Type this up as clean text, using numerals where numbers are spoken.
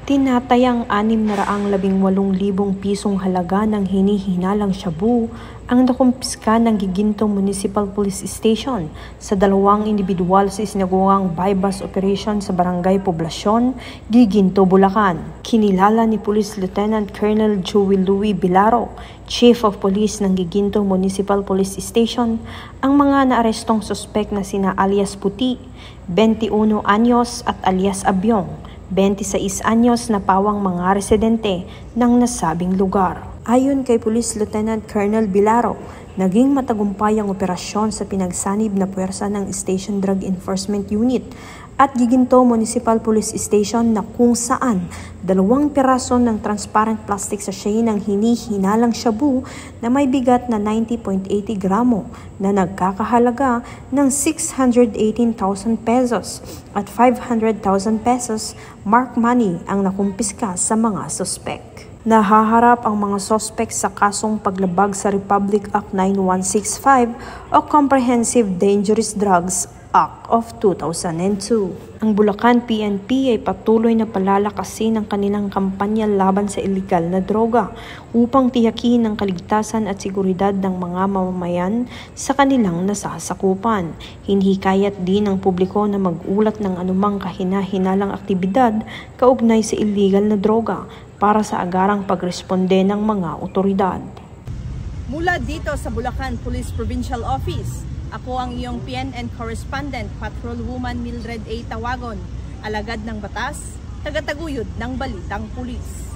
Tinatayang 618,000 pisong halaga ng hinihinalang shabu ang nakumpiska ng Giginto Municipal Police Station sa dalawang individual sa isinagawang buy-bust operation sa Barangay Poblasyon, Giginto, Bulacan. Kinilala ni Police Lieutenant Colonel Joey Louie Bilaro, Chief of Police ng Giginto Municipal Police Station, ang mga naarestong suspek na sina alias Puti, 21 anyos at alias Abyong, 26 anyos na pawang mga residente ng nasabing lugar. Ayon kay Police Lieutenant Colonel Bilaro, naging matagumpay ang operasyon sa pinagsanib na puwersa ng Station Drug Enforcement Unit at Giginto Municipal Police Station na kung saan 2 piraso ng transparent plastic sachet ng hinihinalang shabu na may bigat na 90.80 gramo na nagkakahalaga ng 618,000 pesos at 500,000 pesos mark money ang nakumpiska sa mga suspek. Nahaharap ang mga sospek sa kasong paglabag sa Republic Act 9165 o Comprehensive Dangerous Drugs Act of 2002. Ang Bulacan PNP ay patuloy na palalakasin ang kanilang kampanya laban sa illegal na droga upang tiyakin ang kaligtasan at seguridad ng mga mamamayan sa kanilang nasasakupan. Hinihikayat din ng publiko na mag-ulat ng anumang kahina-hinalang aktibidad kaugnay sa illegal na droga para sa agarang pagresponde ng mga otoridad. Mula dito sa Bulacan Police Provincial Office, ako ang iyong PNN Correspondent, Patrolwoman Mildred A. Tawagon, alagad ng batas, tagataguyod ng Balitang Pulis.